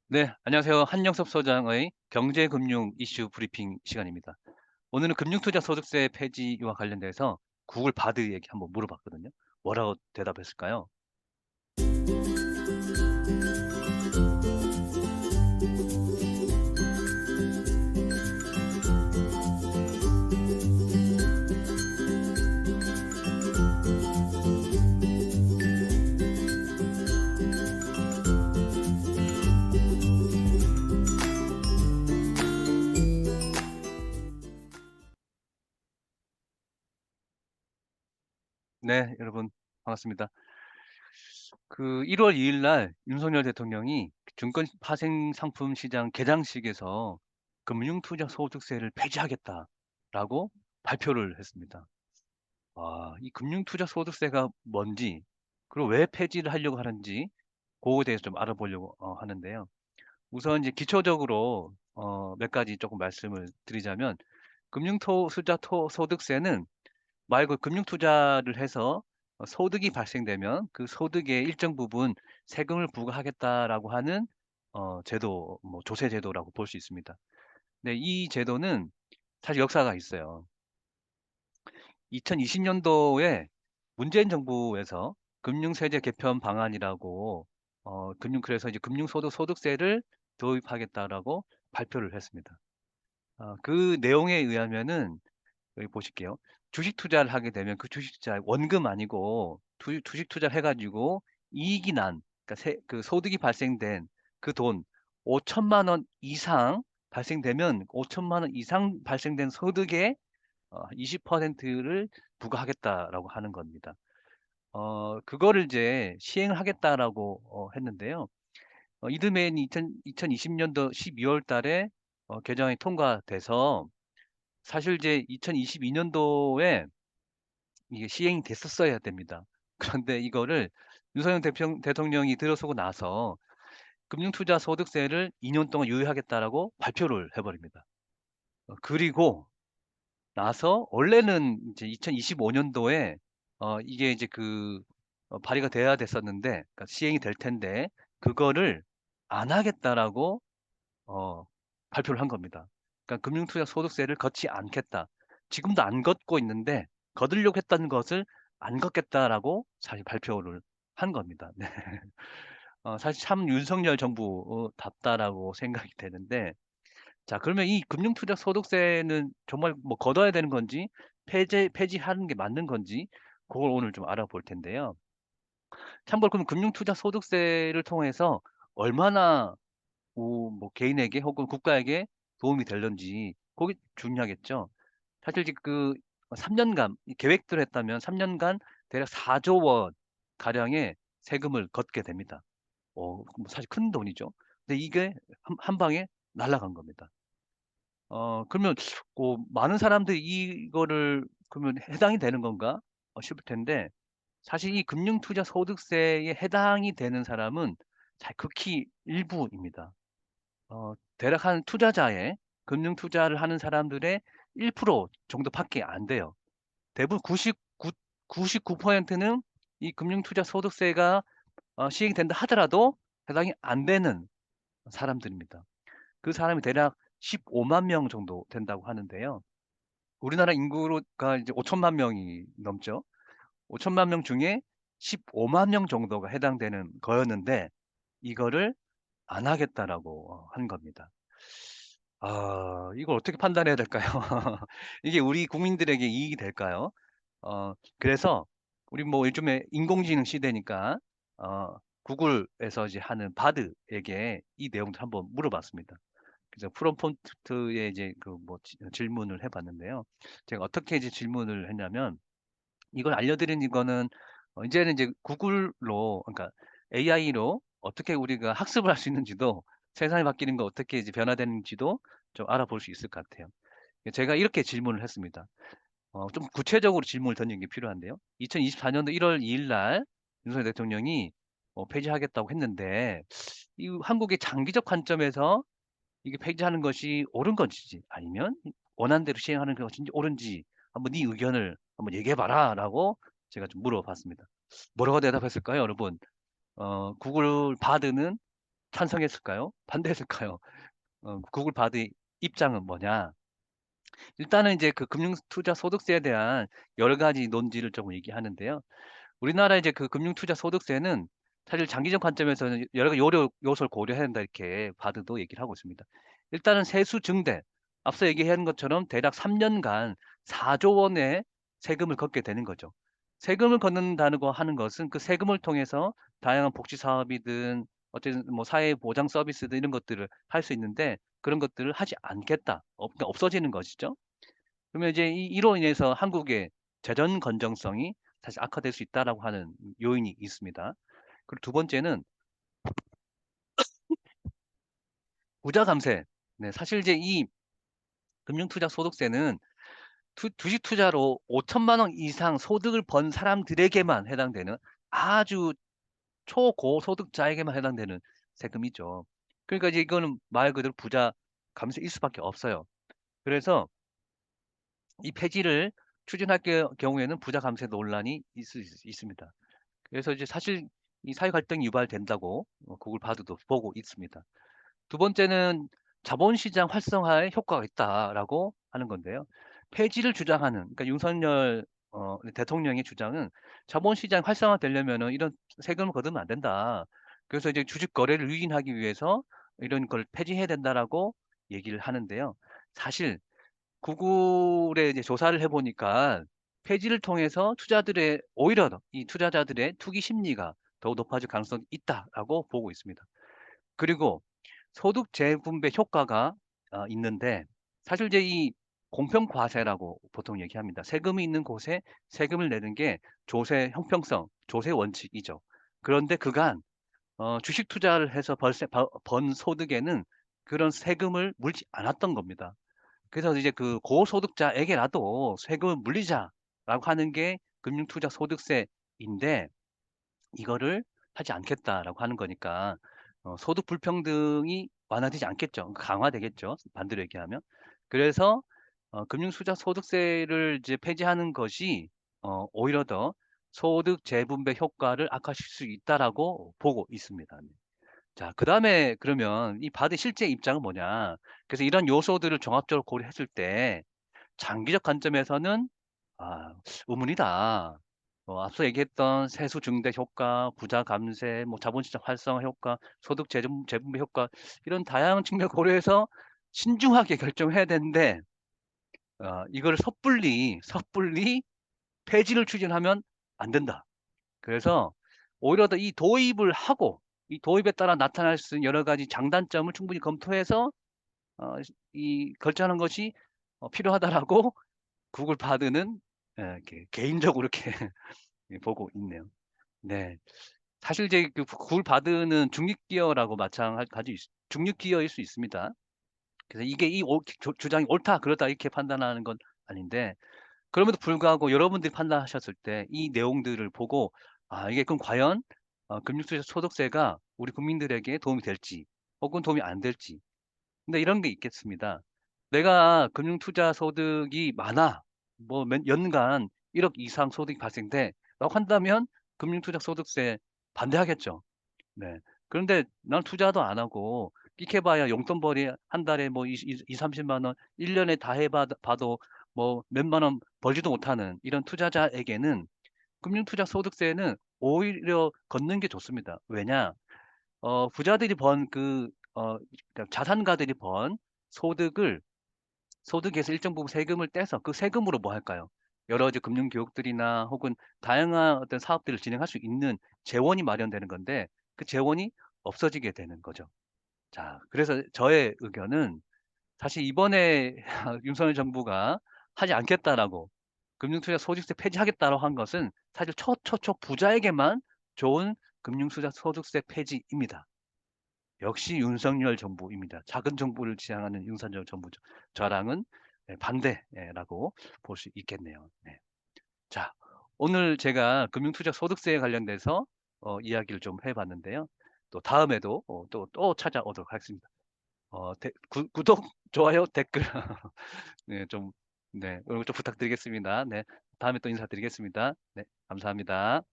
네, 안녕하세요. 한영섭 소장의 경제금융 이슈 브리핑 시간입니다. 오늘은 금융투자 소득세 폐지와 관련돼서 구글 바드에게 한번 물어봤거든요. 뭐라고 대답했을까요? 네, 여러분 반갑습니다. 1월 2일 날 윤석열 대통령이 증권 파생 상품 시장 개장식에서 금융투자 소득세를 폐지하겠다라고 발표를 했습니다. 이 금융투자 소득세가 뭔지, 그리고 왜 폐지를 하려고 하는지, 그거에 대해서 좀 알아보려고 하는데요. 우선 이제 기초적으로 몇 가지 조금 말씀을 드리자면, 소득세는 말 그대로 금융 투자를 해서 소득이 발생되면 그 소득의 일정 부분 세금을 부과하겠다라고 하는 제도, 뭐 조세 제도라고 볼 수 있습니다. 네, 이 제도는 사실 역사가 있어요. 2020년도에 문재인 정부에서 금융세제 개편 방안이라고 그래서 이제 소득세를 도입하겠다라고 발표를 했습니다. 그 내용에 의하면은 여기 보실게요. 주식 투자를 하게 되면 그 주식 투자 원금 아니고 주식 투자를 해 가지고 이익이 난, 그러니까 소득이 발생된 그 돈 5천만 원 이상 발생되면 5천만 원 이상 발생된 소득의 20%를 부과하겠다라고 하는 겁니다. 그거를 이제 시행을 하겠다라고 했는데요. 이듬해인 2020년도 12월 달에 개정이 통과돼서 사실 이제 2022년도에 이게 시행이 됐었어야 됩니다. 그런데 이거를 윤석열 대통령이 들어서고 나서 금융투자 소득세를 2년 동안 유예하겠다라고 발표를 해 버립니다. 그리고 나서 원래는 이제 2025년도에 이게 이제 발의가 돼야 됐었는데, 그러니까 시행이 될 텐데 그거를 안 하겠다라고 어 발표를 한 겁니다. 그러니까 금융투자 소득세를 걷지 않겠다. 지금도 안 걷고 있는데 거두려고 했던 것을 안 걷겠다라고 사실 발표를 한 겁니다. 네. 사실 참 윤석열 정부 답다라고 생각이 되는데, 자, 그러면 이 금융투자 소득세는 정말 뭐 걷어야 되는 건지 폐지하는 게 맞는 건지 그걸 오늘 좀 알아볼 텐데요. 참고로 그럼 금융투자 소득세를 통해서 얼마나 뭐 개인에게 혹은 국가에게 도움이 될런지 그게 중요하겠죠. 사실 이제 3 년간 이 계획대로 했다면 3 년간 대략 4조 원 가량의 세금을 걷게 됩니다. 뭐 사실 큰 돈이죠. 근데 이게 한 방에 날아간 겁니다. 그러면 많은 사람들이 이거를 그러면 '해당이 되는 건가?' 싶을 텐데, 사실 이 금융투자 소득세에 해당이 되는 사람은 잘 극히 일부입니다. 대략 한 투자자의 금융 투자를 하는 사람들의 1% 정도밖에 안 돼요. 대부분 99%는 이 금융 투자 소득세가 시행이 된다 하더라도 해당이 안 되는 사람들입니다. 그 사람이 대략 15만 명 정도 된다고 하는데요. 우리나라 인구가 이제 5천만 명이 넘죠. 5천만 명 중에 15만 명 정도가 해당되는 거였는데 이거를 안 하겠다라고 한 겁니다. 이걸 어떻게 판단해야 될까요? 이게 우리 국민들에게 이익이 될까요? 그래서 우리 뭐 요즘에 인공지능 시대니까 구글에서 이제 하는 바드에게 이 내용도 한번 물어봤습니다. 그래서 프롬프트에 이제 질문을 해 봤는데요. 제가 어떻게 이제 질문을 했냐면, 이걸 알려드린 거는 이제는 이제 구글로, 그러니까 AI로 어떻게 우리가 학습을 할 수 있는지도, 세상이 바뀌는 거 어떻게 이제 변화되는지도 좀 알아볼 수 있을 것 같아요. 제가 이렇게 질문을 했습니다. 좀 구체적으로 질문을 던지는 게 필요한데요. 2024년도 1월 2일 날 윤석열 대통령이 폐지하겠다고 했는데, 이 한국의 장기적 관점에서 이게 폐지하는 것이 옳은 건지 아니면 원안대로 시행하는 것인지 옳은지 한번 네 의견을 한번 얘기해 봐라라고 제가 좀 물어봤습니다. 뭐라고 대답했을까요, 여러분? 구글 바드는 찬성했을까요? 반대했을까요? 구글 바드의 입장은 뭐냐? 일단은 이제 그 금융투자소득세에 대한 여러 가지 논지를 좀 얘기하는데요. 우리나라 이제 그 금융투자소득세는 사실 장기적 관점에서는 여러 가지 요소를 고려해야 한다 이렇게 바드도 얘기를 하고 있습니다. 일단은 세수 증대, 앞서 얘기한 것처럼 대략 3년간 4조 원의 세금을 걷게 되는 거죠. 세금을 걷는다고 하는 것은 그 세금을 통해서 다양한 복지 사업이든 어쨌든 뭐 사회 보장 서비스든 이런 것들을 할 수 있는데 그런 것들을 하지 않겠다. 그러니까 없어지는 것이죠. 그러면 이제 이로 인해서 한국의 재정 건전성이 사실 악화될 수 있다라고 하는 요인이 있습니다. 그리고 두 번째는 부자 감세. 네, 사실 이제 이 금융투자 소득세는 주식 투자로 5천만 원 이상 소득을 번 사람들에게만 해당되는 아주 초고소득자에게만 해당되는 세금이죠. 그러니까 이제 이거는 말 그대로 부자 감세일 수밖에 없어요. 그래서 이 폐지를 추진할 경우에는 부자 감세 논란이 있습니다. 그래서 이제 사실 이 사회 갈등이 유발된다고 그걸 봐도 보고 있습니다. 두 번째는 자본시장 활성화에 효과가 있다라고 하는 건데요. 폐지를 주장하는 그러니까 윤석열 대통령의 주장은 자본시장 활성화되려면은 이런 세금을 거두면 안 된다. 그래서 이제 주식 거래를 유인하기 위해서 이런 걸 폐지해야 된다라고 얘기를 하는데요. 사실 구글에 이제 조사를 해 보니까 폐지를 통해서 투자들의 오히려 이 투자자들의 투기 심리가 더욱 높아질 가능성이 있다라고 보고 있습니다. 그리고 소득 재분배 효과가 있는데 사실 이제 이 공평 과세라고 보통 얘기합니다. 세금이 있는 곳에 세금을 내는 게 조세 형평성, 조세 원칙이죠. 그런데 그간 주식 투자를 해서 번 소득에는 그런 세금을 물지 않았던 겁니다. 그래서 이제 그 고소득자에게라도 세금을 물리자라고 하는 게 금융투자 소득세인데 이거를 하지 않겠다라고 하는 거니까 소득 불평등이 완화되지 않겠죠. 강화되겠죠. 반대로 얘기하면. 그래서 금융투자 소득세를 이제 폐지하는 것이 오히려 더 소득 재분배 효과를 악화시킬 수 있다라고 보고 있습니다. 네. 자, 그다음에 그러면 이 바드의 실제 입장은 뭐냐? 그래서 이런 요소들을 종합적으로 고려했을 때 장기적 관점에서는 아 의문이다. 앞서 얘기했던 세수 증대 효과, 부자 감세, 뭐 자본시장 활성화 효과, 소득 재분배 효과 이런 다양한 측면을 고려해서 신중하게 결정해야 되는데 이거를 섣불리 폐지를 추진하면 안 된다. 그래서 오히려 더 이 도입을 하고 이 도입에 따라 나타날 수 있는 여러 가지 장단점을 충분히 검토해서 이 결정하는 것이 필요하다라고 구글 바드는 이렇게 개인적으로 이렇게 예 보고 있네요. 네. 사실 이제 그 구글 바드는 중립기업이라고 마찬가지 중립기업일 수 있습니다. 그래서 이게 이 주장이 옳다 그르다 이렇게 판단하는 건 아닌데 그럼에도 불구하고 여러분들이 판단하셨을 때 이 내용들을 보고 이게 그럼 과연 금융투자 소득세가 우리 국민들에게 도움이 될지 혹은 도움이 안 될지 근데 이런 게 있겠습니다. 내가 금융투자 소득이 많아. 뭐 연간 1억 이상 소득이 발생돼.'라고 한다면 금융투자 소득세 반대하겠죠. 네. 그런데 난 투자도 안 하고 끽해 봐야 용돈벌이 한 달에 뭐 30만 원 1 년에 다 해 봐도 뭐 몇만 원 벌지도 못하는 이런 투자자에게는 금융투자 소득세는 오히려 걷는 게 좋습니다. 왜냐? 부자들이 번 그러니까 자산가들이 번 소득을 소득에서 일정 부분 세금을 떼서 그 세금으로 뭐 할까요? 여러 가지 금융 교육들이나 혹은 다양한 어떤 사업들을 진행할 수 있는 재원이 마련되는 건데 그 재원이 없어지게 되는 거죠. 자, 그래서 저의 의견은 사실 이번에 윤석열 정부가 하지 않겠다라고 금융투자 소득세 폐지하겠다고 한 것은 사실 초부자에게만 좋은 금융투자 소득세 폐지입니다. 역시 윤석열 정부입니다. 작은 정부를 지향하는 윤석열 정부죠. 저랑은 반대라고 볼 수 있겠네요. 네. 자, 오늘 제가 금융투자 소득세에 관련돼서 이야기를 좀 해봤는데요. 또 다음에도 또 찾아오도록 하겠습니다. 구독, 좋아요, 댓글 네, 좀 네, 이런 거 좀 부탁드리겠습니다. 네, 다음에 또 인사드리겠습니다. 네, 감사합니다.